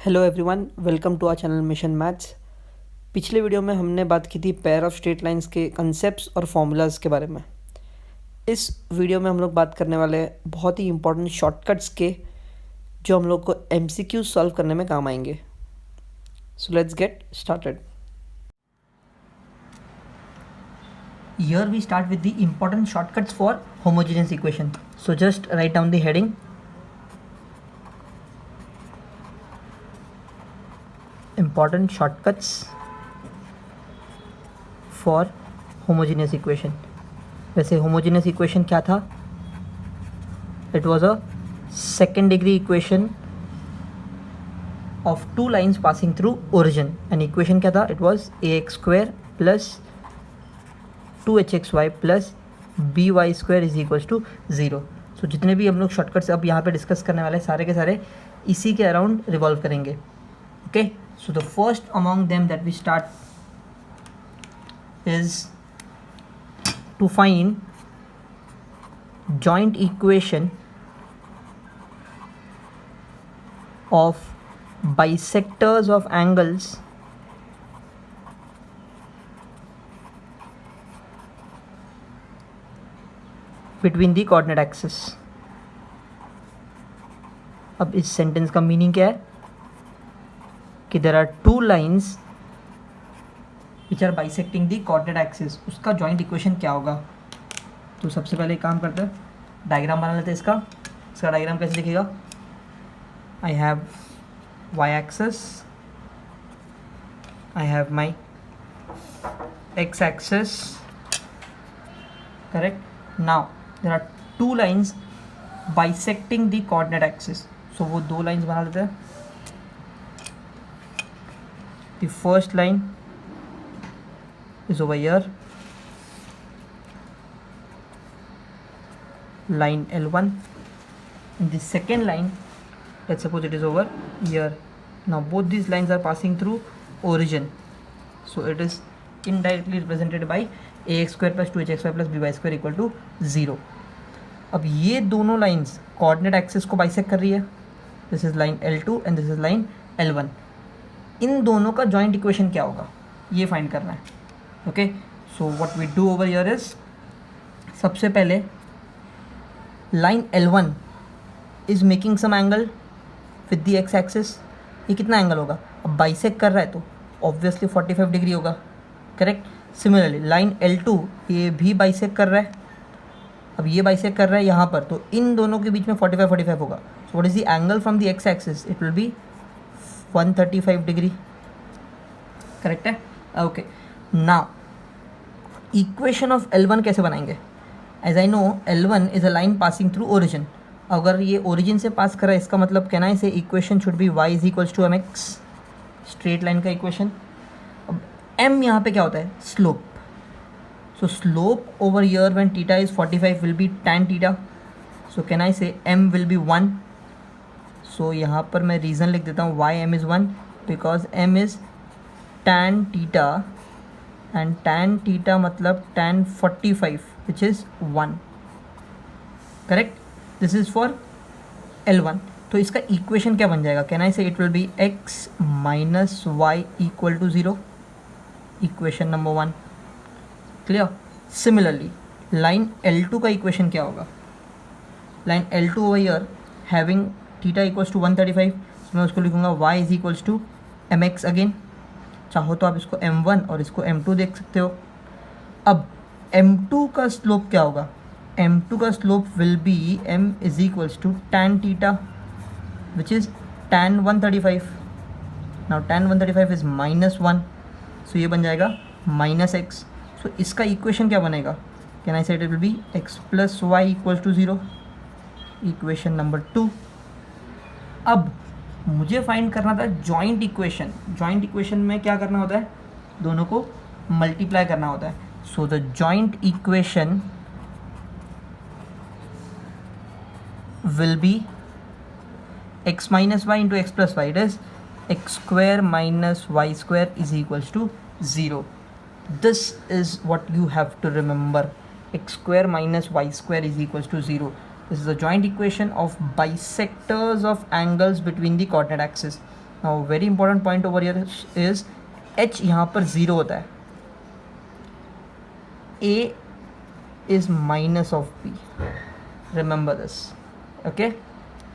Hello everyone, welcome to our channel mission maths. पिछले video में हमने बात की थी पेयर ऑफ स्ट्रेट लाइंस के कंसेप्ट्स और फॉर्मूलाज के बारे में। इस वीडियो में हम लोग बात करने वाले हैं बहुत ही इंपॉर्टेंट शॉर्टकट्स के, जो हम लोग को एमसीक्यू सॉल्व करने में काम आएंगे। So let's get started. Here we start with the important shortcuts for homogeneous equation. So just write down the heading. Important shortcuts for homogeneous equation. वैसे homogeneous equation क्या था? It was a second degree equation of two lines passing through origin. And equation क्या था? It was ax square plus 2hxy plus by square is equals to 0. So जितने भी हम लोग shortcuts अब यहाँ पे डिस्कस करने वाले हैं सारे के सारे इसी के अराउंड रिवॉल्व करेंगे. Okay, so the first among them that we start is to find joint equation of bisectors of angles between the coordinate axis. अब इस सेंटेंस का मीनिंग क्या है कि there are two lines which are bisecting the coordinate axis. उसका joint equation क्या होगा? तो सबसे पहले एक काम करते हैं, डायग्राम बना लेते हैं इसका डायग्राम कैसे दिखेगा? I have y axis, I have my x axis, correct? Now there are two lines bisecting the coordinate axis, so वो दो lines बना लेते हैं. The first line is over here, line L1, and the second line, let's suppose it is over here. Now both these lines are passing through origin, so it is indirectly represented by ax square plus 2hxy plus by square equal to 0. अब ये दोनों lines coordinate axis को bisect कर रही है. This is line L2 and this is line L1. इन दोनों का joint equation क्या होगा ये फाइंड करना है. Okay, so what we do over here is, सबसे पहले line L1 is making some angle with the X axis. ये कितना एंगल होगा? अब बाइसेक्ट कर रहा है तो ऑब्वियसली 45 डिग्री होगा, करेक्ट? सिमिलरली लाइन L2 ये भी बाइसेक्ट कर रहा है. अब ये बाइसेक्ट कर रहा है यहाँ पर, तो इन दोनों के बीच में 45 होगा. So what is the angle from the X axis? It will be 135 degree, correct है? Okay, now equation of L1 कैसे बनाएंगे? As I know L1 is a line passing through origin. अगर ये ओरिजिन से पास कर रहा है इसका मतलब कहना है इसे equation should be y is equals to mx, straight line का इक्वेशन. अब m यहाँ पे क्या होता है? Slope. So slope over here when theta is 45 will be tan theta. So can I say m will be 1. सो यहाँ पर मैं रीज़न लिख देता हूँ why m is 1, because m is tan theta and tan theta मतलब tan 45 which is 1, correct? This is for L1. तो इसका equation क्या बन जाएगा? Can I say it will be x minus Y equal to 0. Equation number 1, clear? Similarly line L2 का equation क्या होगा? Line L2 over here having theta equals to 135, मैं उसको लिखूंगा y is equals to mx again. चाहो तो आप इसको m1 और इसको m2 देख सकते हो. अब m2 का स्लोप क्या होगा? m2 का slope will be m is equals to tan theta which is tan 135. Now tan 135 is minus 1, सो ये बन जाएगा माइनस एक्स. सो इसका इक्वेशन क्या बनेगा? Can I say it will be x plus Y equals to 0. Equation number 2. अब मुझे find करना था जॉइंट इक्वेशन. जॉइंट इक्वेशन में क्या करना होता है? दोनों को मल्टीप्लाई करना होता है. So the joint equation will be x minus y into x plus y. It is x square minus y square is equals to 0. This is what you have to remember. X square minus y square is equals to 0. This is a joint equation of bisectors of angles between the coordinate axis. Now very important point over here is h यहाँ पर 0 होता है, a is minus of b, remember this, okay.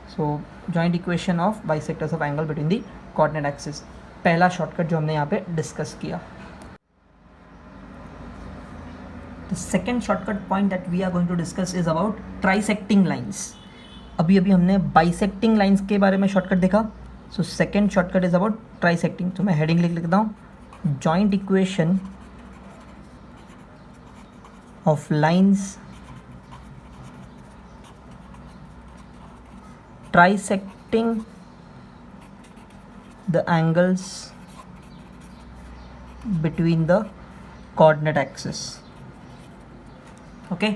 So joint equation of bisectors of angle between the coordinate axis, पहला shortcut जो हमने यहाँ पे discuss किया. The second shortcut point that we are going to discuss is about trisecting lines. अभी हमने bisecting lines के बारे में शॉर्टकट देखा. So second shortcut is about trisecting. तो मैं हेडिंग लिख लेता हूँ, joint equation of lines trisecting the angles between the coordinate axis. Okay.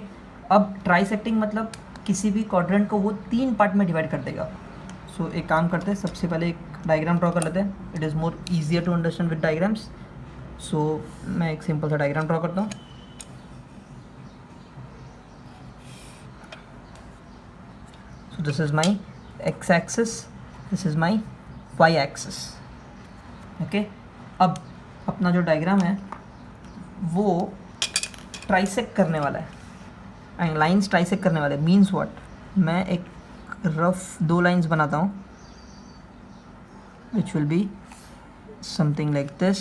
अब ट्राइसेक्टिंग मतलब किसी भी क्वाड्रेंट को वो 3 पार्ट में डिवाइड कर देगा. सो एक काम करते हैं, सबसे पहले एक डायग्राम ड्रॉ कर लेते हैं. It is more easier to understand with diagrams. So मैं एक सिंपल सा डायग्राम ड्रॉ करता हूँ. So this is my X axis, this is my Y axis. Okay. अब अपना जो डायग्राम है वो ट्राइसेक्ट करने वाला है, लाइंस ट्राइसेक्ट करने वाले. मीन्स व्हाट, मैं एक रफ 2 लाइंस बनाता हूँ which will be something like this.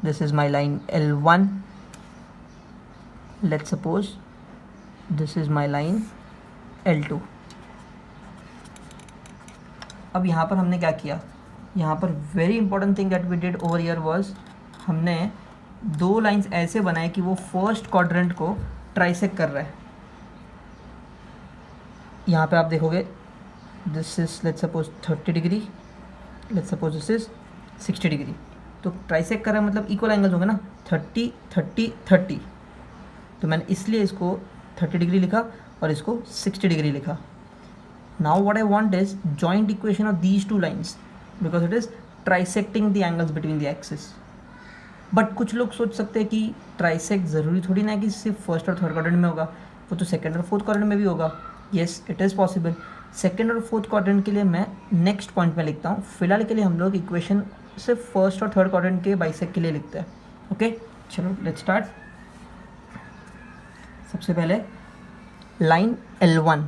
This is my line L1. Let's suppose this is my line L2. अब यहाँ पर हमने क्या किया, यहाँ पर very important thing that we did over here was, हमने 2 लाइंस ऐसे बनाए कि वो फर्स्ट क्वाड्रेंट को ट्राइसेक्ट कर रहा है. यहाँ पे आप देखोगे this is let's suppose 30 degree, let's suppose this is 60 degree. तो ट्राइसेक्ट कर रहा है मतलब इक्वल एंगल्स होंगे ना, 30 30 30. तो मैंने इसलिए इसको 30 डिग्री लिखा और इसको 60 डिग्री लिखा. Now what I want is joint equation of these 2 lines because it is trisecting the angles between the axis. But कुछ लोग सोच सकते हैं कि ट्राइसेक्ट ज़रूरी थोड़ी ना कि सिर्फ फर्स्ट और थर्ड क्वाड्रेंट में होगा, वो तो सेकंड और फोर्थ क्वाड्रेंट में भी होगा. Yes, it is possible. Second और फोर्थ क्वाड्रेंट के लिए मैं नेक्स्ट पॉइंट में लिखता हूँ. फिलहाल के लिए हम लोग इक्वेशन सिर्फ फर्स्ट और थर्ड क्वाड्रेंट के बाइसेक्ट के लिए लिखते हैं. ओके, चलो लेट्स स्टार्ट. सबसे पहले line L1,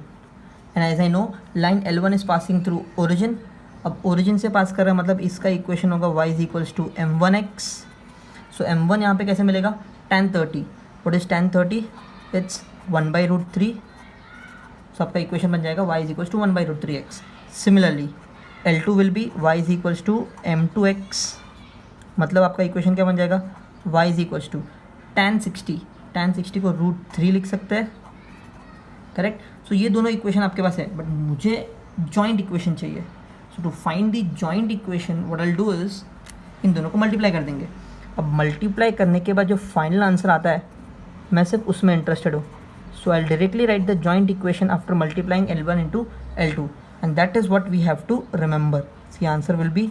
and as I know line L1 is passing through origin. अब ओरिजिन से पास कर रहा है मतलब इसका इक्वेशन होगा y is equals to m1x. So m1 यहाँ पे कैसे मिलेगा, tan 30. What is tan 30? It's 1/√3. सो आपका इक्वेशन बन जाएगा y is equals to 1/√3x. Similarly L2 will be y is equals to m2x. मतलब आपका इक्वेशन क्या बन जाएगा, y is equals to tan 60. tan 60 को √3 लिख सकते हैं, करेक्ट. सो ये दोनों इक्वेशन आपके पास है, बट मुझे जॉइंट इक्वेशन चाहिए. So to find the joint equation what I will do is इन दोनों को मल्टीप्लाई कर देंगे. अब मल्टीप्लाई करने के बाद जो फाइनल आंसर आता है मैं सिर्फ उसमें इंटरेस्टेड हूँ. So I directly write the joint equation after multiplying L1 into L2 and that is what we have to remember. See answer will be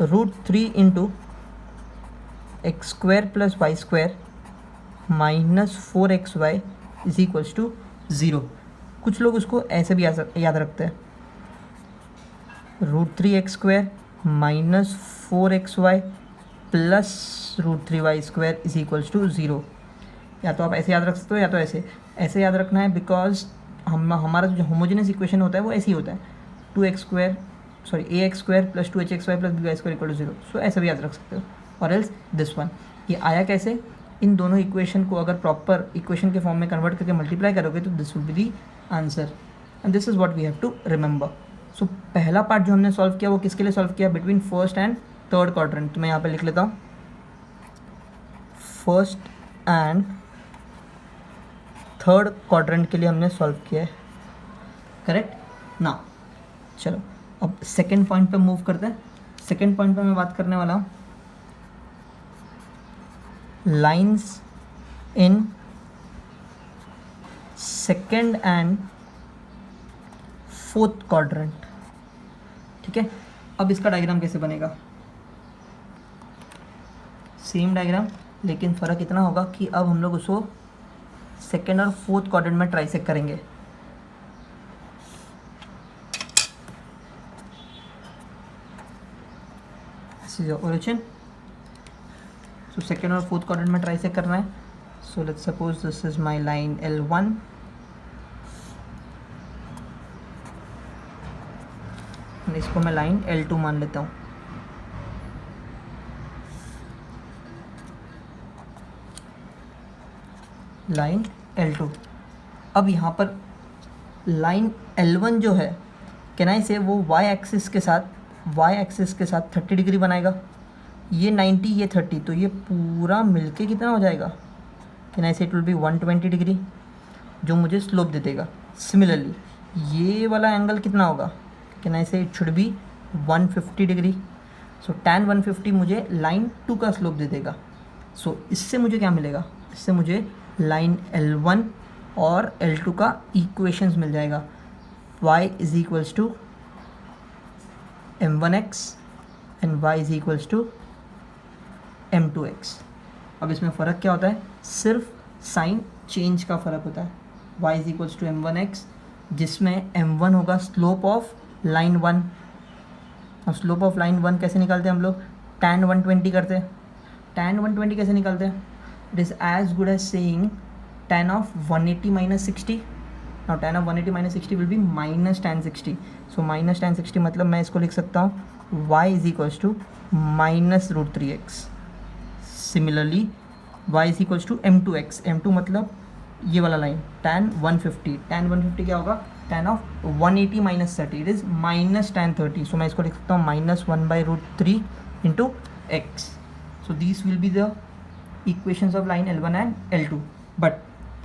√3 into x² plus y² minus 4xy is equals to 0. कुछ लोग उसको ऐसे भी याद रखते हैं, √3x² minus 4xy plus √3y² is equals to 0. या तो आप ऐसे याद रख सकते हो या तो ऐसे याद रखना है, बिकॉज हमारा जो होमोजेनियस इक्वेशन होता है वो ऐसे ही होता है, ax² plus 2hxy plus by² equal to 0. So ऐसे भी याद रख सकते हो. और एल्स दिस वन, ये आया कैसे, इन दोनों इक्वेशन को अगर प्रॉपर इक्वेशन के फॉर्म में कन्वर्ट करके मल्टीप्लाई करोगे तो this will be the answer, and this is what we have to remember. So पहला पार्ट जो हमने सॉल्व किया वो किसके लिए सॉल्व किया, between first and third quadrant. तो मैं यहाँ पे लिख लेता हूँ फर्स्ट एंड थर्ड क्वाड्रेंट के लिए हमने सॉल्व किया है, करेक्ट ना. चलो अब सेकंड पॉइंट पे मूव करते हैं. सेकंड पॉइंट पे मैं बात करने वाला हूँ lines in second and fourth quadrant. ठीक है, अब इसका डायग्राम कैसे बनेगा, सेम डायग्राम, लेकिन फ़र्क इतना होगा कि अब हम लोग उसको सेकेंड और फोर्थ क्वाड्रेंट में ट्राइसेक्ट करेंगे. This is your origin. So second और फोर्थ क्वाड्रेंट में ट्राई से करना है. So let's suppose this is my line L1. इसको मैं लाइन L2 मान लेता हूँ. Line L2. अब यहाँ पर लाइन L1 जो है, कैन आई से वो y एक्सिस के साथ 30 डिग्री बनाएगा. ये 90, ये 30, तो ये पूरा मिलके कितना हो जाएगा? Can I say it will B 120 degree, जो मुझे स्लोप दे देगा. सिमिलरली ये वाला एंगल कितना होगा? Can I say it should be 150 degree. So tan 150 मुझे लाइन 2 का स्लोप दे देगा. सो इससे मुझे क्या मिलेगा? इससे मुझे लाइन L1 और L2 का इक्वेशंस मिल जाएगा. y is equals to m1x and y is equals to m2x. अब इसमें फ़र्क क्या होता है? सिर्फ साइन चेंज का फ़र्क होता है. y is equals to m1x, जिसमें m1 होगा स्लोप ऑफ लाइन 1. अब स्लोप ऑफ लाइन 1 कैसे निकालते हैं हम लोग? tan 120 करते हैं. tan 120 कैसे निकालते हैं? It is as good as saying tan of 180 minus 60. Now tan of 180 minus 60 will be minus tan 60. So minus tan 60 मतलब मैं इसको लिख सकता हूँ y is equals to minus root 3x. Similarly y is equals to m2x. m2 मतलब ये वाला line tan 150. tan 150 क्या होगा? tan of 180 minus 30. It is minus tan 30. So मैं इसको लिख सकता हूँ minus 1 by root 3 into x. So these will be the equations of line L1 and L2. But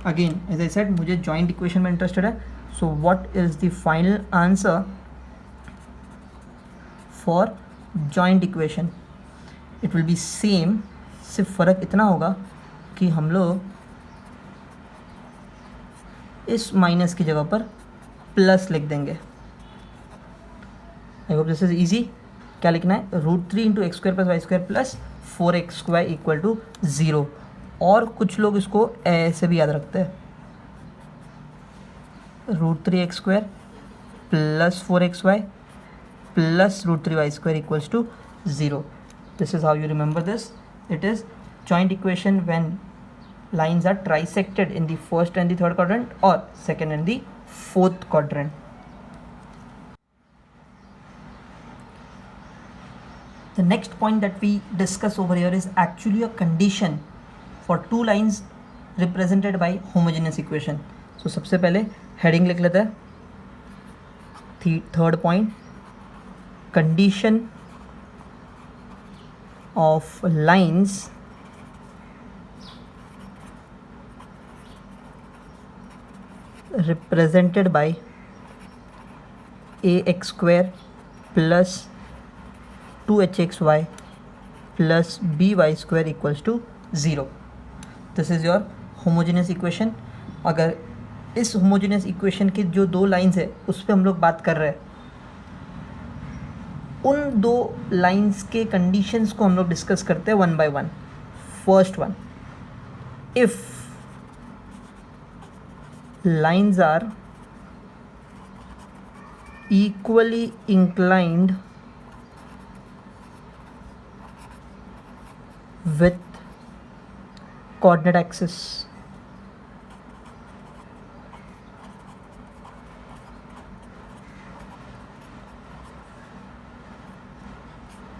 again as I said, मुझे joint equation में interested है. So what is the final answer for joint equation? It will be same. सिर्फ फ़र्क इतना होगा कि हम लोग इस माइनस की जगह पर प्लस लिख देंगे. I hope this is easy. क्या लिखना है? √3 into X square plus Y square plus 4x square equal to 0. और कुछ लोग इसको ऐसे भी याद रखते हैं, √3x square plus 4xy plus √3y square equals to 0. This is how you remember this. इट इज joint equation when lines are trisected in the first and the third quadrant or second and the fourth quadrant. The next point that we discuss over here is actually a condition for two lines represented by homogeneous equation. So सबसे पहले heading लिख लेते हैं. Third point, condition of lines represented by ax square plus 2hxy plus by square equals to 0. This is your homogeneous equation. अगर इस homogeneous equation की जो दो लाइंस है उस पर हम लोग बात कर रहे हैं, उन दो लाइंस के कंडीशंस को हम लोग डिस्कस करते हैं one by one. First one, if lines are equally inclined with coordinate axis.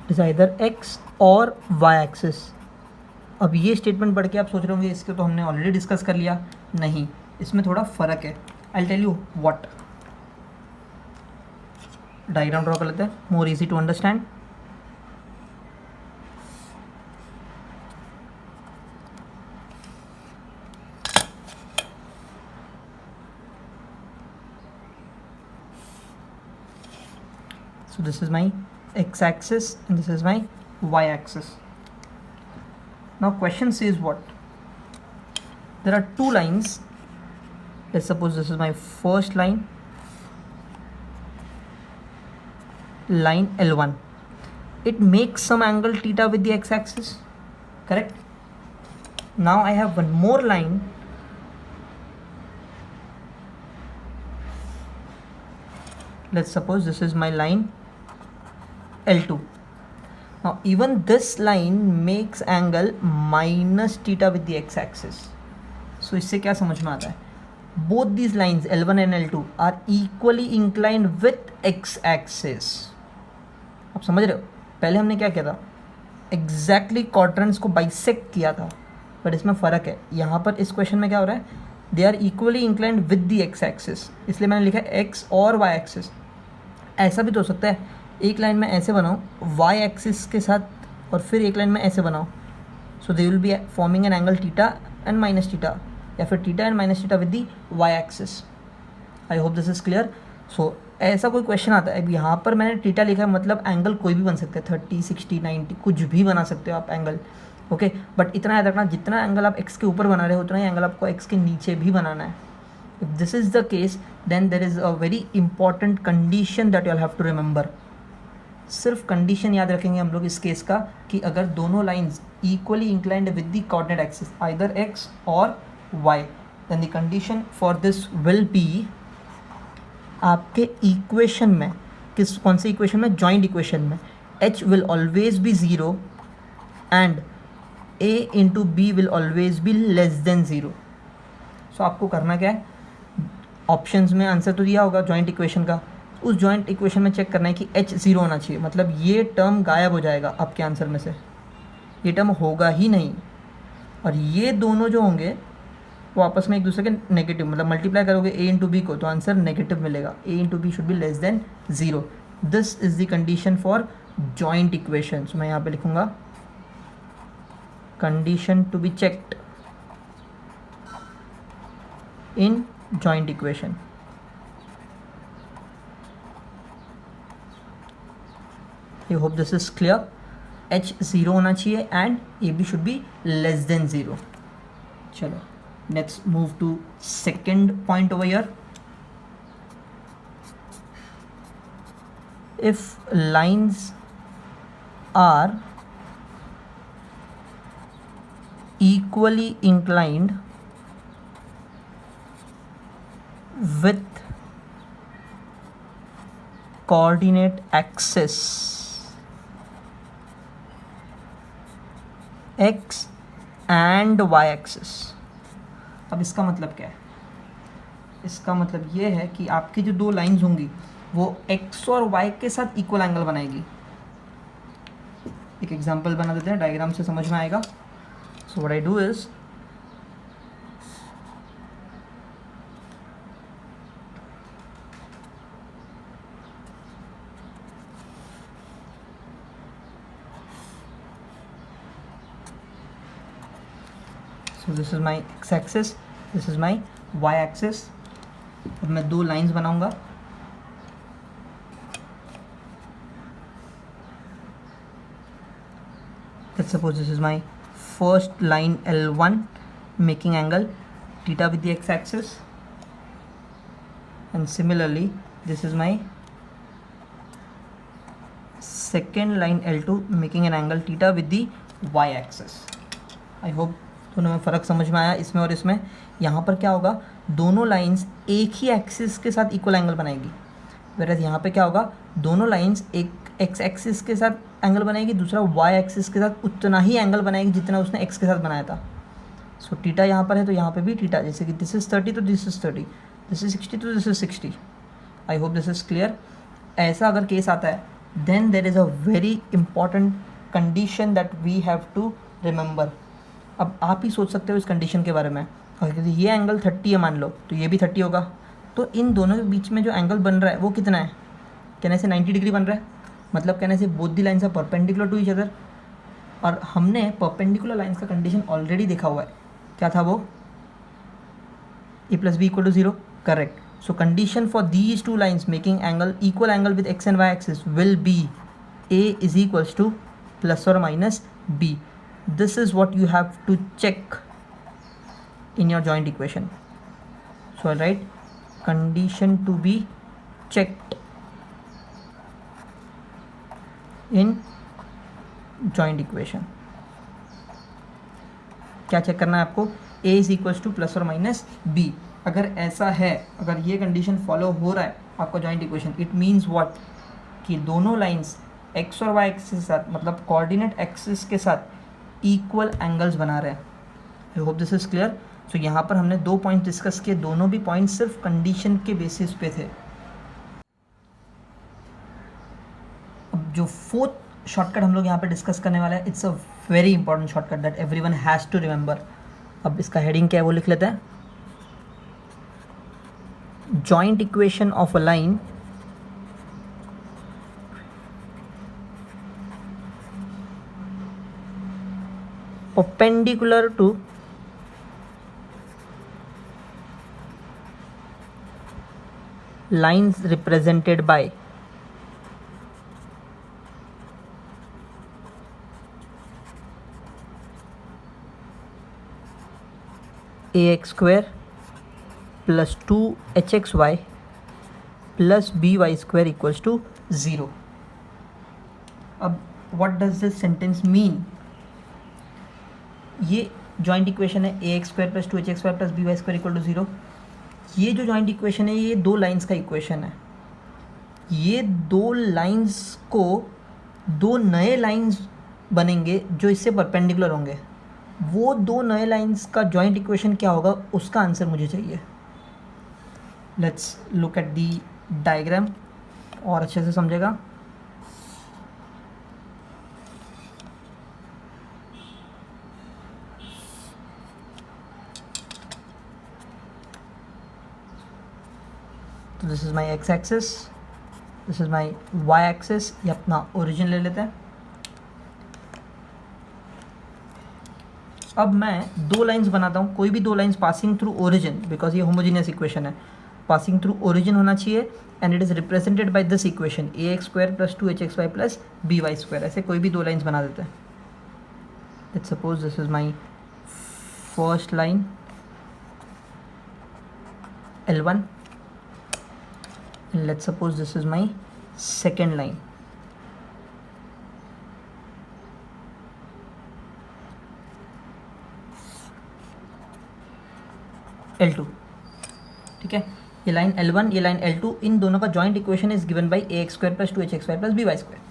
It is either x और y axis. अब ये स्टेटमेंट पढ़ के आप सोच रहे होंगे इसके तो हमने ऑलरेडी डिस्कस कर लिया. नहीं, इसमें थोड़ा फ़र्क है. I tell you what. Diagram draw कर लेते हैं, more easy to understand. So this is my x-axis and this is my y-axis. Now question says what? There are two lines. Let's suppose this is my first line, line L1. It makes some angle theta with the x-axis, correct? Now I have one more line, let's suppose this is my line L2. Now even this line makes angle minus theta with the x axis. So इससे क्या समझ में आता है? Both these lines L1 and L2 are equally inclined with x axis. आप समझ रहे हो? पहले हमने क्या किया था? एग्जैक्टली क्वाड्रेंट्स को बाइसेक्ट किया था, बट इसमें फ़र्क है. यहाँ पर इस क्वेश्चन में क्या हो रहा है? They are equally inclined with the X axis, इसलिए मैंने लिखा है एक्स और वाई एक्सिस. ऐसा भी तो हो सकता है, एक लाइन में ऐसे बनाऊँ वाई एक्सिस के साथ और फिर एक लाइन में ऐसे बनाऊँ. So they will be forming an angle theta and minus theta, या फिर theta and minus theta with the Y axis. I hope this is clear. So ऐसा कोई क्वेश्चन आता है, अब यहाँ पर मैंने थीटा लिखा है, मतलब एंगल कोई भी बन सकता है, 30, 60, 90 कुछ भी बना सकते हो आप एंगल. ओके, बट इतना याद रखना, जितना एंगल आप एक्स के ऊपर बना रहे हो उतना ही एंगल आपको एक्स के नीचे भी बनाना है. If this is the case then there is a very important condition that you have to remember. सिर्फ कंडीशन याद रखेंगे हम लोग इस केस का कि अगर दोनों lines equally inclined with the coordinate axis either X और Y, then the condition for this will be, आपके इक्वेशन में कौन से इक्वेशन में? जॉइंट इक्वेशन में h will always be 0 and a into b will always be less than 0. सो आपको करना क्या है? ऑप्शंस में आंसर तो दिया होगा जॉइंट इक्वेशन का, उस जॉइंट इक्वेशन में चेक करना है कि h 0 होना चाहिए, मतलब ये टर्म गायब हो जाएगा आपके आंसर में से, ये टर्म होगा ही नहीं. और ये दोनों जो होंगे वो आपस में एक दूसरे के नेगेटिव, मतलब मल्टीप्लाई करोगे a इंटू बी को तो आंसर नेगेटिव मिलेगा. a into b should be less than 0. This is the condition for joint equation. So मैं यहाँ पे लिखूँगा condition to be checked in joint equation. I hope this is clear. h 0 होना चाहिए and a b should be less than 0. चलो, let's move to second point over here. If lines are equally inclined with coordinate axis x and y axis. अब इसका मतलब क्या है? इसका मतलब ये है कि आपकी जो दो लाइंस होंगी वो x और y के साथ इक्वल एंगल बनाएगी. एक एग्जांपल बना देते हैं, डायग्राम से समझ में आएगा. So what I do is, so this is my x axis, this is my y axis. अब मैं दो लाइंस बनाऊंगा. Let's suppose this is my first line L1 making angle theta with the x axis, and similarly this is my second line L2 making an angle theta with the y axis. I hope दोनों में फ़र्क समझ में आया, इसमें और इसमें. यहाँ पर क्या होगा? दोनों लाइंस एक ही एक्सिस के साथ इक्वल एंगल बनाएगी, वेरएज़ यहाँ पे क्या होगा? दोनों लाइंस एक एक्स एक्सिस के साथ एंगल बनाएगी, दूसरा वाई एक्सिस के साथ उतना ही एंगल बनाएगी जितना उसने एक्स के साथ बनाया था. सो थीटा यहाँ पर है तो यहाँ पे भी थीटा, जैसे कि दिस इज़ 30 तो दिस इज़ 30, दिस इज़ 60 तो this is 60. I hope this is clear. ऐसा अगर केस आता है then there is a very important condition that we have to remember. अब आप ही सोच सकते हो इस कंडीशन के बारे में, अगर ये एंगल 30 है मान लो तो ये भी 30 होगा, तो इन दोनों के बीच में जो एंगल बन रहा है वो कितना है? कहने से 90 डिग्री बन रहा है, मतलब कहने से both the lines are perpendicular to each other. और हमने परपेंडिकुलर लाइन्स का कंडीशन ऑलरेडी देखा हुआ है. क्या था वो? a plus B equal to 0. Correct. So condition for these two lines making angle equal angle with X and Y axis will be a is equals to plus और minus b. This is what you have to check in your joint equation. So I'll write condition to be checked in joint equation. क्या check करना है आपको? a is equals to plus और minus b. अगर ऐसा है, अगर ये कंडीशन फॉलो हो रहा है आपका joint equation, it means what? कि दोनों लाइंस एक्स और वाई एक्सिस के साथ, मतलब कोऑर्डिनेट एक्सिस के साथ इक्वल एंगल्स बना रहे हैं। I hope this is clear. So यहाँ पर हमने 2 पॉइंट डिस्कस किए, दोनों भी पॉइंट सिर्फ कंडीशन के बेसिस पे थे। अब जो फोर्थ शॉर्टकट हम लोग यहाँ पे डिस्कस करने वाले हैं, it's a very important shortcut that everyone has to remember. अब इसका हेडिंग क्या है वो लिख लेते हैं। Joint equation of a line perpendicular to lines represented by ax square plus 2hxy plus by square equals to 0. अब what does this sentence mean? ये जॉइंट इक्वेशन है a x square plus 2hxy plus B Y square equal to 0। ये जो joint equation है ये दो lines का equation है। ये दो लाइंस को दो नए लाइंस बनेंगे जो इससे परपेंडिकुलर होंगे। वो दो नए लाइंस का जॉइंट इक्वेशन क्या होगा उसका आंसर मुझे चाहिए। Let's look at the diagram और अच्छे से समझेगा। तो this is my X axis, this is my Y axis. ये अपना ओरिजिन ले लेते हैं। अब मैं दो लाइंस बनाता हूँ, कोई भी दो lines passing through origin, because ये होमोजीनियस इक्वेशन है, पासिंग थ्रू ओरिजिन होना चाहिए and it is represented by this equation A x square plus 2hxy plus B Y square. ऐसे कोई भी दो लाइंस बना देते हैं। Let's suppose this is my first line L1 and let's suppose this is my second line L2। ठीक है, ये लाइन L1 ये लाइन L2, इन दोनों का joint equation is given by ax square plus 2hxy plus by square.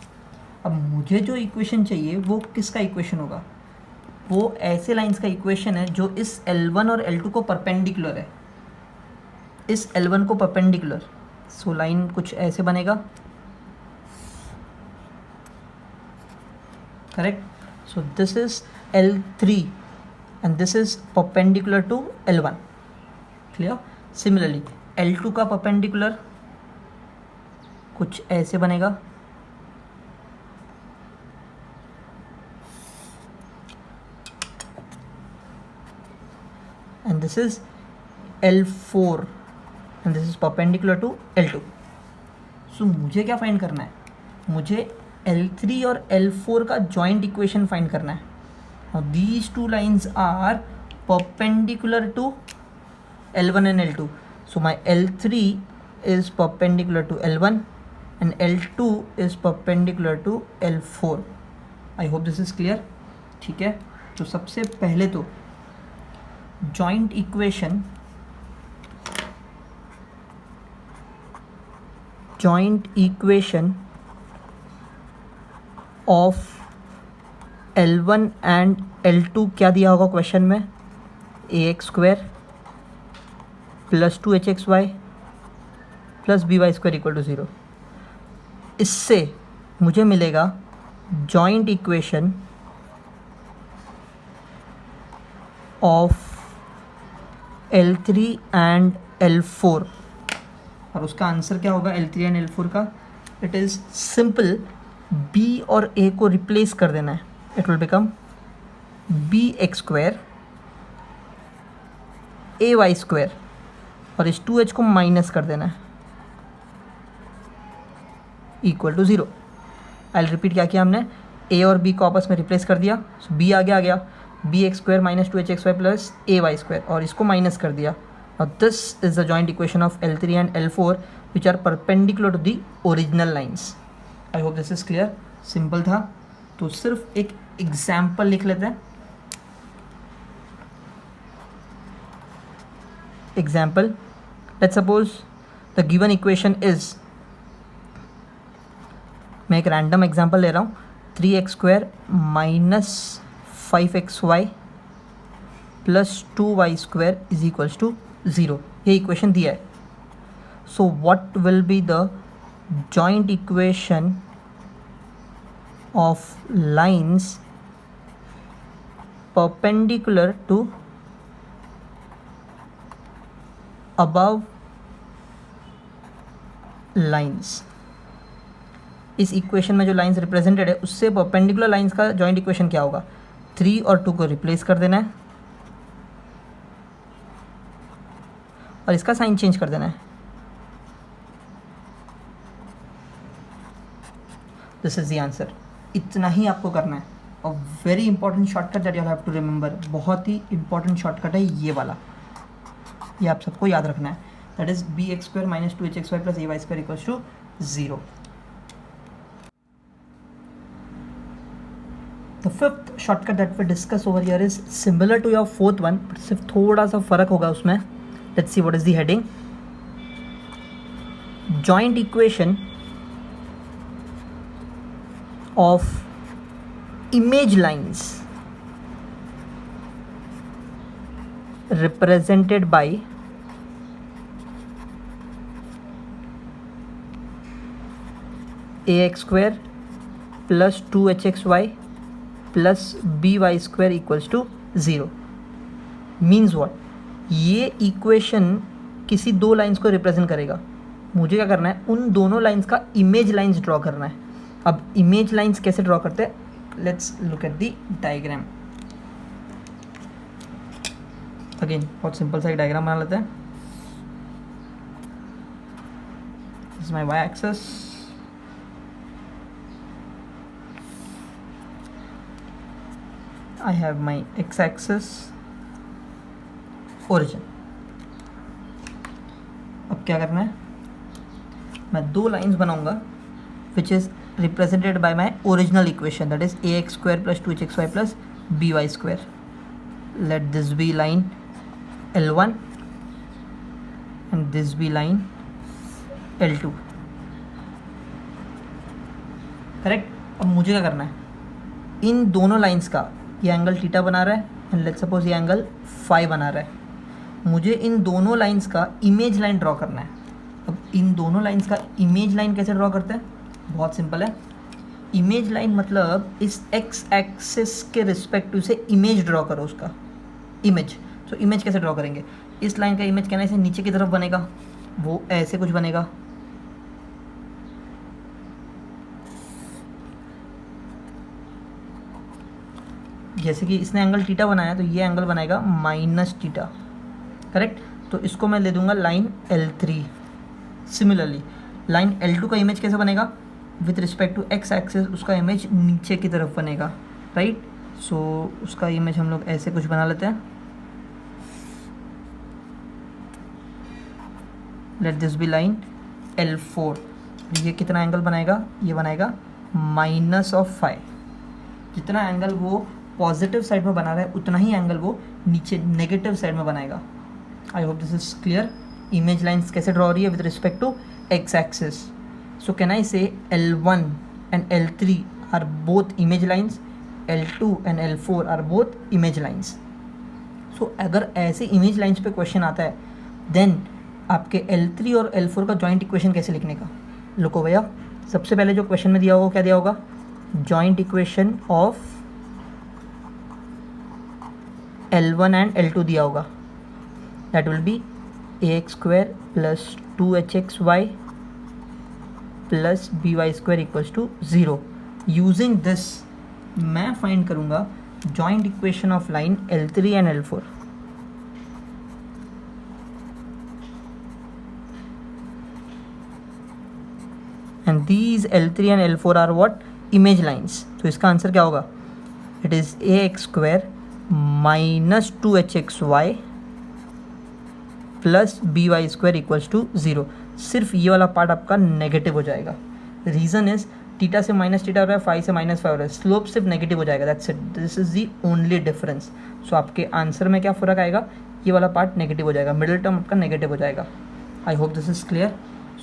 अब मुझे जो equation चाहिए वो किसका इक्वेशन होगा? वो ऐसे लाइंस का इक्वेशन है जो इस L1 और L2 को परपेंडिकुलर है, इस L1 को परपेंडिकुलर। सो लाइन कुछ ऐसे बनेगा, correct. So this is L3 and this is perpendicular to L1, clear. Similarly L2 का परपेंडिकुलर कुछ ऐसे बनेगा, and this is L4 and this is perpendicular to L2। So मुझे क्या फाइंड करना है? मुझे L3 और L4 का जॉइंट इक्वेशन फाइंड करना है। Now these two lines are perpendicular to L1 and L2, so my L3 is perpendicular to L1 and L2 is perpendicular to L4. I hope this is clear। ठीक है, तो सबसे पहले तो joint equation of L1 and L2 क्या दिया होगा question में? ax square plus 2hxy plus by square equal to 0। इससे मुझे मिलेगा joint equation of L3 and L4, और उसका आंसर क्या होगा L3 एंड L4 का? इट इज़ सिंपल, b और a को रिप्लेस कर देना है। It will become bx square ay square, और इस 2h को माइनस कर देना है, इक्वल टू 0। आई रिपीट, क्या किया हमने? a और b को आपस में रिप्लेस कर दिया, सो b आगे आ गया, bx square minus 2hxy plus ay square, और इसको माइनस कर दिया। और this is the joint equation of L3 and L4 which are perpendicular to the original lines. I hope this is clear. Simple था, तो सिर्फ एक एग्जाम्पल लिख लेते हैं। Example, let's suppose the given equation is मैं एक रैंडम एग्जांपल ले रहा हूँ, 3x² minus 5xy plus 2y² is equals to 0, ये इक्वेशन दिया है. So what will be the joint equation of lines perpendicular to above lines. इस इक्वेशन में जो लाइंस रिप्रेजेंटेड है उससे परपेंडिकुलर लाइंस का जॉइंट इक्वेशन क्या होगा? 3 और 2 को रिप्लेस कर देना है और इसका साइन चेंज कर देना है. This is the answer. इतना ही आपको करना है. A very important shortcut that you have to remember. बहुत ही इंपॉर्टेंट शॉर्टकट है ये वाला, ये आप सबको याद रखना है. That is bx² minus 2hxy plus ay² equals to 0. The fifth shortcut that we discuss over here is similar to your fourth one, but सिर्फ थोड़ा सा फर्क होगा उसमें. Let's see what is the heading. Joint equation of image lines represented by ax² plus 2hxy plus by² equals to 0 means what? ये equation किसी दो lines को रिप्रेजेंट करेगा. मुझे क्या करना है? उन दोनों लाइंस का इमेज लाइंस ड्रॉ करना है. अब इमेज लाइंस कैसे ड्रॉ करते हैं? Let's look at the diagram. Again बहुत सिंपल सा एक डायग्राम बना लेते हैं. This is my y-axis. I have my x-axis, origin. अब क्या करना है? मैं दो लाइंस बनाऊंगा which is represented by my original equation, that is ax² plus 2hxy plus by². Let this be line L1 and this be line L2. Correct. अब मुझे क्या करना है? इन दोनों लाइंस का ये एंगल थीटा बना रहा है एंड लेट्स सपोज ये एंगल फाई बना रहा है. मुझे इन दोनों लाइंस का इमेज लाइन ड्रॉ करना है. अब इन दोनों लाइंस का इमेज लाइन कैसे ड्रॉ करते हैं? बहुत सिंपल है. इमेज लाइन मतलब इस एक्स एक्सिस के रिस्पेक्टिव से इमेज ड्रॉ करो, उसका इमेज. तो इमेज कैसे ड्रॉ करेंगे? इस लाइन का इमेज कहना है नीचे की तरफ बनेगा, वो ऐसे कुछ बनेगा. जैसे कि इसने एंगल थीटा बनाया तो ये एंगल बनाएगा माइनस थीटा. करेक्ट. तो इसको मैं ले दूंगा line L3. Similarly line L2 का इमेज कैसे बनेगा? With respect to X axis उसका इमेज नीचे की तरफ बनेगा. राइट. सो उसका इमेज हम लोग ऐसे कुछ बना लेते हैं. Let this be line L4. ये कितना एंगल बनाएगा? ये बनाएगा माइनस ऑफ फाई. जितना एंगल वो पॉजिटिव साइड में बना रहा है उतना ही एंगल वो नीचे नेगेटिव साइड में बनाएगा. I hope this is clear. Image lines कैसे ड्रॉ हो रही है? With respect to X axis. So can I say L1 and L3 are both image lines, L2 and L4 are both image lines. So अगर ऐसे image lines पे question आता है then आपके L3 और L4 का जॉइंट इक्वेशन कैसे लिखने का? लुको भैया, सबसे पहले जो क्वेश्चन में दिया होगा क्या दिया होगा? Joint equation of L1 and L2 दिया होगा. That will be ax² plus 2hxy plus by² equals to 0. Using this मैं फाइंड करूंगा joint equation of line L3 and L4. And these L3 and L4 are what? Image lines. तो इसका answer क्या होगा? It is ax² minus 2hxy plus by² equals to 0. सिर्फ ये वाला part आपका नेगेटिव हो जाएगा. रीज़न इज थीटा से माइनस थीटा हो रहा है, फाई से माइनस फाई हो रहा है, स्लोप सिर्फ नेगेटिव हो जाएगा. That's it. This is the only difference. So आपके आंसर में क्या फ़र्क आएगा? ये वाला पार्ट नेगेटिव हो जाएगा, मिडिल टर्म आपका नेगेटिव हो जाएगा. I hope this is clear.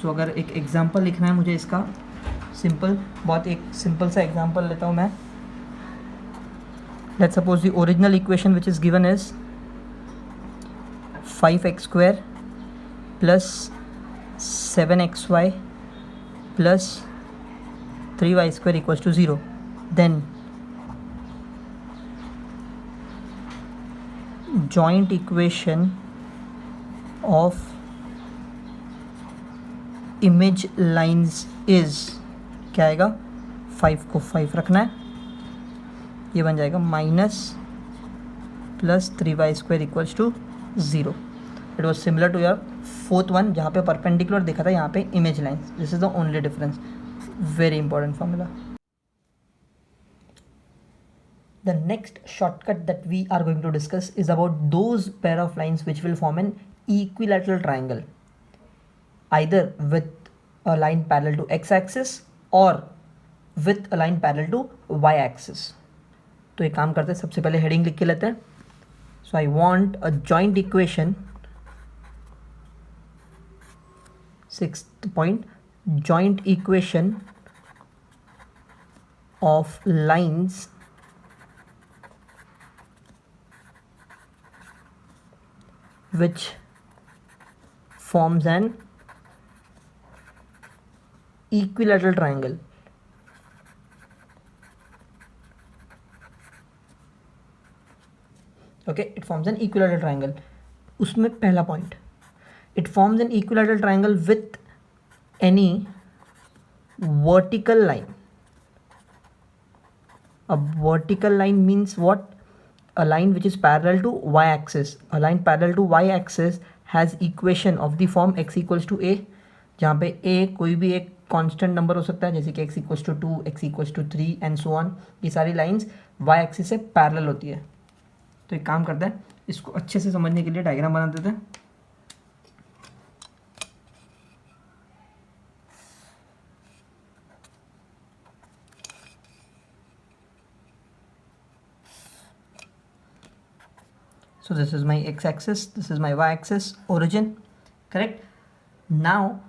So अगर एक एग्जाम्पल लिखना है मुझे इसका, सिंपल, बहुत एक सिंपल सा एग्जांपल लेता हूँ मैं. Let's suppose the original equation which is given is 5x square plus 7xy plus 3y square equals to 0. Then joint equation of image lines is क्या आएगा, 5 को 5 रखना है, ये बन जाएगा minus plus 3y square equals to 0. It was similar to your fourth one जहाँ पे परपेंडिकुलर देखा था, यहाँ पे image lines. This is the only difference. Very important formula. The next shortcut that we are going to discuss is about those pair of lines which will form an equilateral triangle, either with a line parallel to x-axis or with a line parallel to y-axis. तो एक काम करते हैं, सबसे पहले heading लिख के लेते हैं. So I want a joint equation, 6th point, joint equation of lines which forms an equilateral triangle. Okay, it forms an equilateral triangle. उसमें पहला point, it forms an equilateral triangle with any vertical line. A vertical line means what? A line which is parallel to y-axis. A line parallel to y-axis has equation of the form x equals to a, जहाँ पे a कोई भी एक constant number हो सकता है, जैसे कि x equals to 2, x equals to 3 and so on. ये सारी लाइंस y-axis से पैरेलल होती है. तो एक काम करता है, इसको अच्छे से समझने के लिए डायग्राम बना देते हैं. So this is my x-axis, this is my y-axis, origin, correct. Now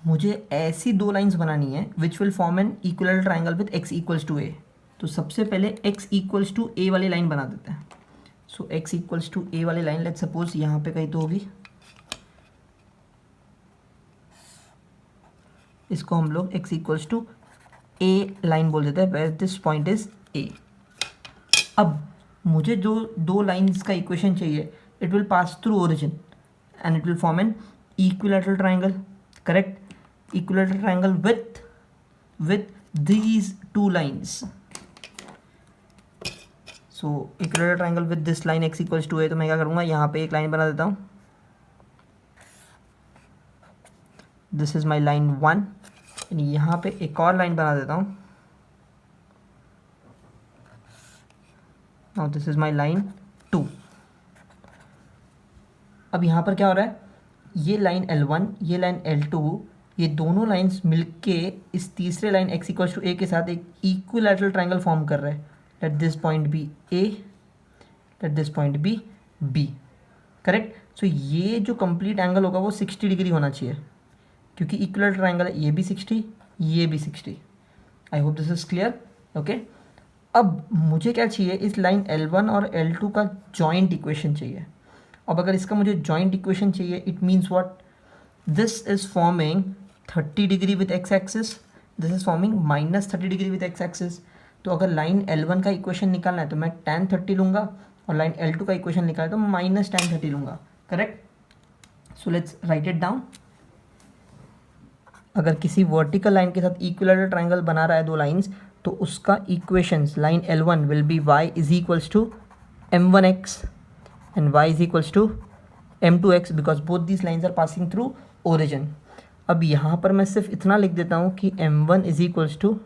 मुझे ऐसी दो लाइंस बनानी है which will form an equilateral triangle with x equals to a. तो सबसे पहले x equals to a वाली लाइन बना देते हैं. So x equals to a वाली लाइन लेट्स सपोज यहाँ पे कहीं तो होगी, इसको हम लोग x equals to a line बोल देते हैं, where this point is a. अब मुझे जो दो लाइंस का इक्वेशन चाहिए, it will pass through origin and it will form an equilateral triangle, correct. Equilateral triangle with these two lines. So equilateral triangle with this line x equals to a. तो मैं क्या करूँगा, यहाँ पे एक line बना देता हूँ. This is my line 1. यहाँ पे एक और लाइन बना देता हूँ. Now this is my line 2. अब यहाँ पर क्या हो रहा है, ये लाइन L1, ये लाइन L2, ये दोनों लाइंस मिलके इस तीसरे line x equals to a के साथ एक इक्विलैटरल ट्राइंगल फॉर्म कर रहे हैं. Let this point be a, let this point be b, correct. So ये जो कंप्लीट एंगल होगा वो 60 डिग्री होना चाहिए, क्योंकि इक्विलैटरल ट्राइंगल है. ये भी 60, ये भी 60. I hope this is clear. Okay. अब मुझे क्या चाहिए, इस लाइन L1 और L2 का जॉइंट इक्वेशन चाहिए. अब अगर इसका मुझे जॉइंट इक्वेशन चाहिए, it means what, this is forming 30 degree with x axis, this is forming minus 30 degree with x axis. तो अगर लाइन L1 का इक्वेशन निकालना है तो मैं tan 30 लूँगा, और लाइन L2 का इक्वेशन निकालना है तो माइनस tan 30 लूँगा, correct. So let's write it down. अगर किसी वर्टिकल लाइन के साथ इक्विलैटरल ट्राइंगल बना रहा है दो लाइंस, तो उसका equations, line L1 will be y is equals to m1x and y is equals to m2x, because both these lines are passing through origin. अब यहाँ पर मैं सिर्फ इतना लिख देता हूँ कि m1 is equals to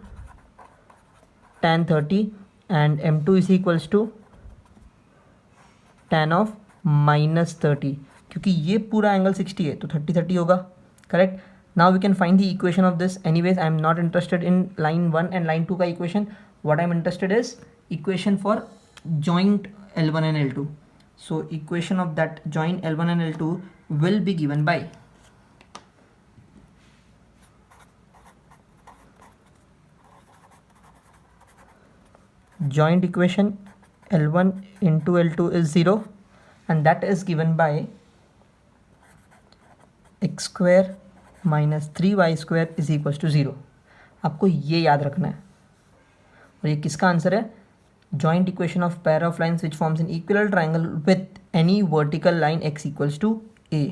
tan 30 and m2 is equals to tan of minus 30, क्योंकि ये पूरा एंगल 60 है तो 30 होगा, correct. Now we can find the equation of this. Anyways, I am not interested in line 1 and line 2 का equation. What I am interested is equation for joint L1 and L2. So equation of that joint L1 and L2 will be given by joint equation L1 into L2 is 0 and that is given by x square minus 3y square is equals to 0. आपको ये याद रखना है और ये किसका answer है? Joint equation of pair of lines which forms an equal triangle with any vertical line x equals to a.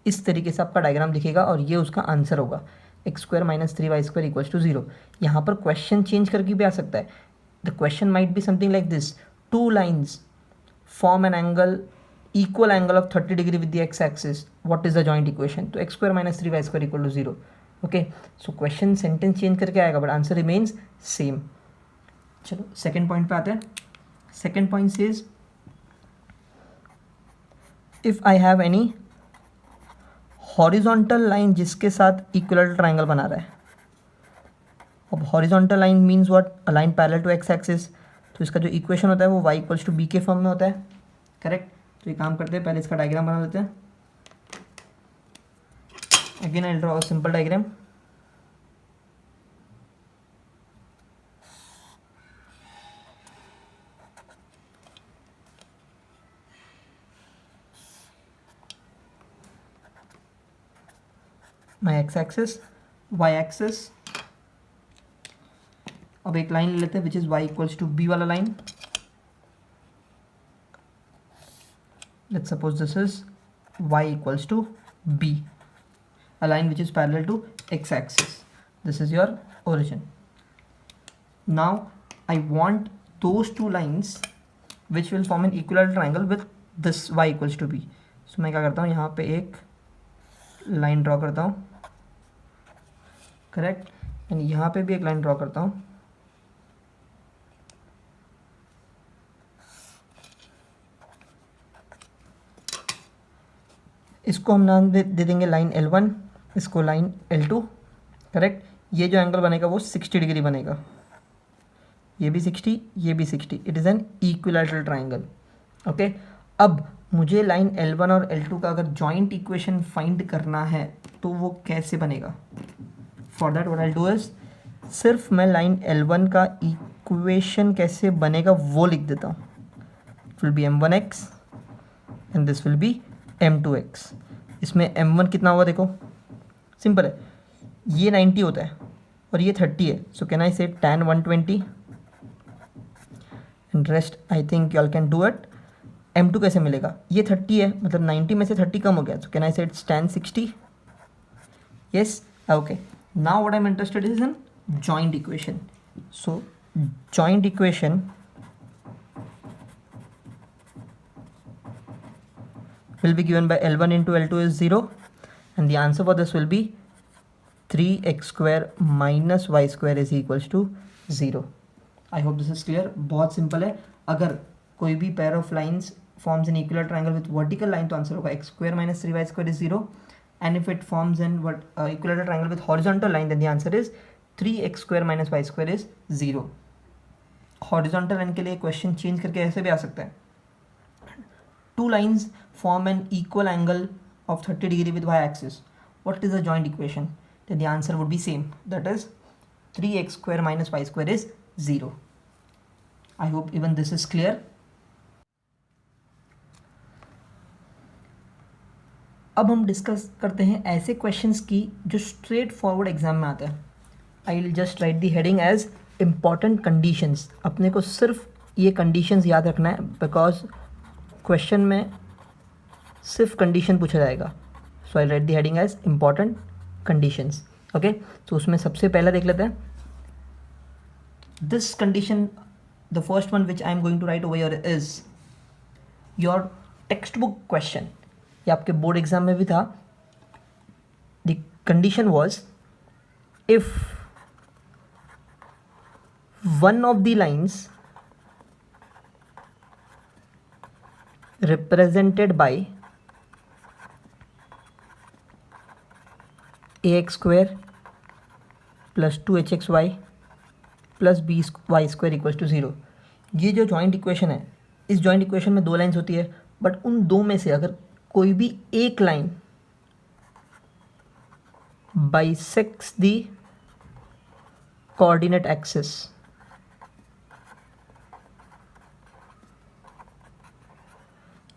इस तरीके से आपका डायग्राम दिखेगा और ये उसका आंसर होगा, X square minus 3y square equals to 0. यहाँ पर क्वेश्चन चेंज करके भी आ सकता है. The question might be something like this: two lines form an angle equal angle of 30 degree with the x axis. What is the joint equation? तो x square minus 3y square equal to 0. Okay, so question sentence change करके आएगा but answer remains same. चलो second point पे आते हैं. Second point says if I have any horizontal line जिसके साथ equilateral triangle बना रहा है. अब horizontal line means what? A line parallel to x axis. तो इसका जो equation होता है वो y equals to b के फॉर्म में होता है. करेक्ट. तो ये काम करते हैं, पहले इसका डायग्राम बना लेते हैं. Again I draw a simple diagram. My X axis, Y axis. अब एक लाइन ले लेते हैं which is Y equals to B वाला line. Let's suppose this is y equals to b, a line which is parallel to x axis. This is your origin. Now I want those two lines which will form an equilateral triangle with this y equals to b. So मैं क्या करता हूँ, यहाँ पे एक line draw करता हूँ. Correct. And यहाँ पे भी एक लाइन ड्रॉ करता हूँ. इसको हम नाम दे देंगे लाइन L1, इसको लाइन L2. करेक्ट. ये जो एंगल बनेगा वो 60 डिग्री बनेगा. ये भी 60, ये भी 60. It is an equilateral triangle. Okay. अब मुझे लाइन L1 और L2 का अगर जॉइंट इक्वेशन फाइंड करना है तो वो कैसे बनेगा? For that what I do is, सिर्फ मैं लाइन L1 का इक्वेशन कैसे बनेगा वो लिख देता हूँ. It will B m1x and this will B m2x. इसमें m1 कितना होगा देखो, सिंपल है. ये 90 होता है और ये 30 है. सो कैन आई से tan 120 and rest I think you all can do it. m2 कैसे मिलेगा? ये 30 है, मतलब 90 में से 30 कम हो गया. सो कैन आई से tan 60. Yes. Okay. Now what I am interested is in joint equation. So joint equation will be given by L1 into L2 is 0 and the answer for this will be 3x square minus y square is equals to 0. I hope this is clear. बहुत simple है. अगर कोई भी pair of lines forms an equilateral triangle with vertical line तो answer होगा x square minus 3y square is 0, and if it forms an equilateral triangle with horizontal line then the answer is 3x square minus y square is 0. horizontal line के लिए question change करके ऐसे भी आ सकता है. Two lines form an equal angle of 30 degree with y-axis. What is the joint equation? Then the answer would be same. That is 3x square minus y square is 0. I hope even this is clear. अब हम discuss करते हैं ऐसे questions की जो straight forward exam में आते हैं. I will just write the heading as important conditions. अपने को सिर्फ ये कंडीशंस याद रखना है बिकॉज क्वेश्चन में सिर्फ कंडीशन पूछा जाएगा. So I write the heading as important conditions. Okay. तो उसमें सबसे पहला देख लेते हैं. This condition, the first one which I am going to write over here is your text book question. ये आपके बोर्ड एग्जाम में भी था. The condition was if one of the lines represented by ax square plus 2hxy plus by square equals to 0. ये जो joint equation है, इस joint equation में दो लाइन्स होती है बट उन दो में से अगर कोई भी एक line bisects the coordinate axis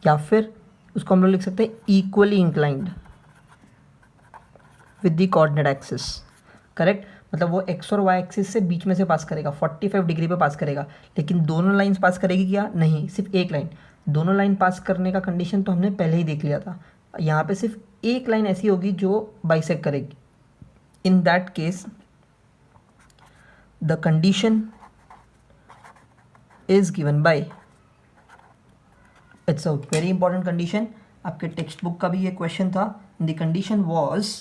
या फिर उसको हम लोग लिख सकते हैं equally inclined with the coordinate axis. Correct, मतलब वो एक्स और वाई एक्सिस से बीच में से पास करेगा, 45 डिग्री पे पास करेगा। लेकिन दोनों लाइंस पास करेगी क्या? नहीं, सिर्फ एक लाइन। दोनों लाइन पास करने का कंडीशन तो हमने पहले ही देख लिया था। यहाँ पे सिर्फ एक लाइन ऐसी होगी जो बाइसेक्ट करेगी। In that case the condition is given bye, it's a very important condition, आपके टेक्स्ट बुक का भी ये क्वेश्चन था। The condition was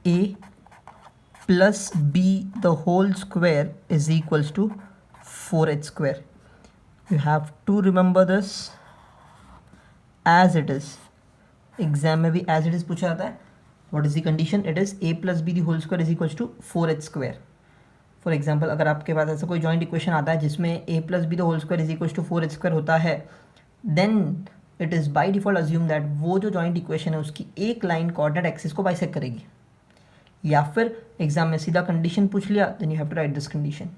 a plus b the whole square is equals to 4h square. You have to remember this as it is. Exam में भी as it is पूछा जाता है। What is the condition? It is a plus b the whole square is equals to 4h square. For example अगर आपके पास ऐसा कोई joint equation आता है जिसमें a plus b the whole square is equals to 4h square होता है, then it is by default assume that वो जो जॉइंट इक्वेशन है उसकी एक लाइन कोऑर्डिनेट एक्सिस को बाइसेक्ट करेगी। या फिर एग्जाम में सीधा कंडीशन पूछ लिया, then you have to write this condition.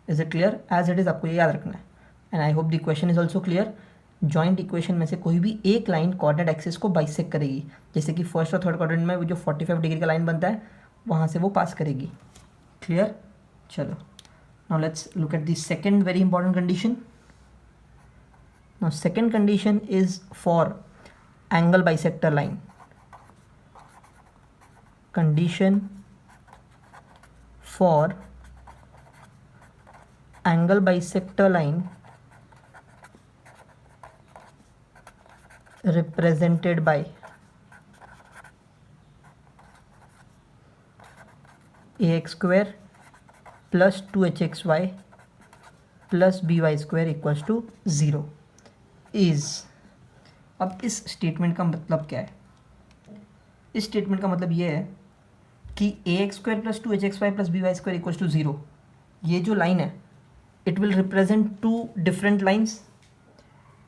Is it clear? As it is आपको ये याद रखना है। And I hope the question is also clear. Joint equation में से कोई भी एक लाइन कोऑर्डिनेट एक्सिस को बाइसेक्ट करेगी, जैसे कि फर्स्ट और थर्ड क्वाड्रेंट में वो जो 45 डिग्री का लाइन बनता है वहाँ से वो पास करेगी। क्लियर? चलो, now let's look at the second very important condition. Now second condition is for angle bisector line. Condition for angle bisector line represented by ax square plus 2hxy plus by square equals to 0 is। अब इस statement का मतलब क्या है? इस statement का मतलब ये है कि a x square plus 2hxy plus by square equals to 0, ये जो लाइन है it will represent two different lines.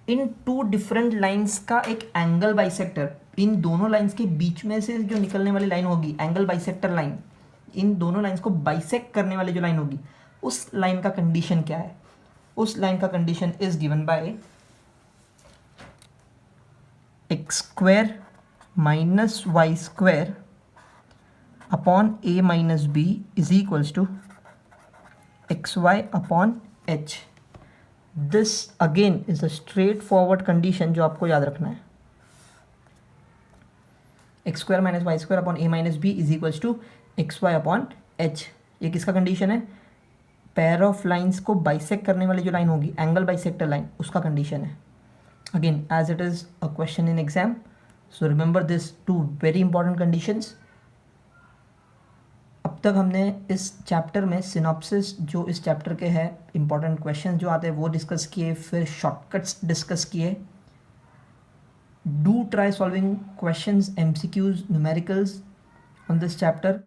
इन टू डिफरेंट लाइंस का एक एंगल बाइसेक्टर, इन दोनों लाइंस के बीच में से जो निकलने वाली लाइन होगी एंगल बाइसेक्टर लाइन, इन दोनों लाइंस को बाइसेक्ट करने वाली जो लाइन होगी उस लाइन का कंडीशन क्या है? उस लाइन का condition is given by X square minus Y square upon a minus B is equals to X Y upon H. This again is a straightforward condition जो आपको याद रखना है। X square minus Y square upon a minus B is equals to X Y upon H. ये किसका condition है? Pair of lines को bisect करने वाली जो लाइन होगी एंगल बाइसेक्टर लाइन, उसका कंडीशन है। Again as it is a question in exam, so remember this two very important conditions. अब तक हमने इस चैप्टर में सिनॉप्सिस जो इस चैप्टर के हैं इंपॉर्टेंट क्वेश्चन जो आते हैं वो डिस्कस किए, फिर शॉर्टकट्स डिस्कस किए। Do try solving questions, MCQs, numericals on this chapter.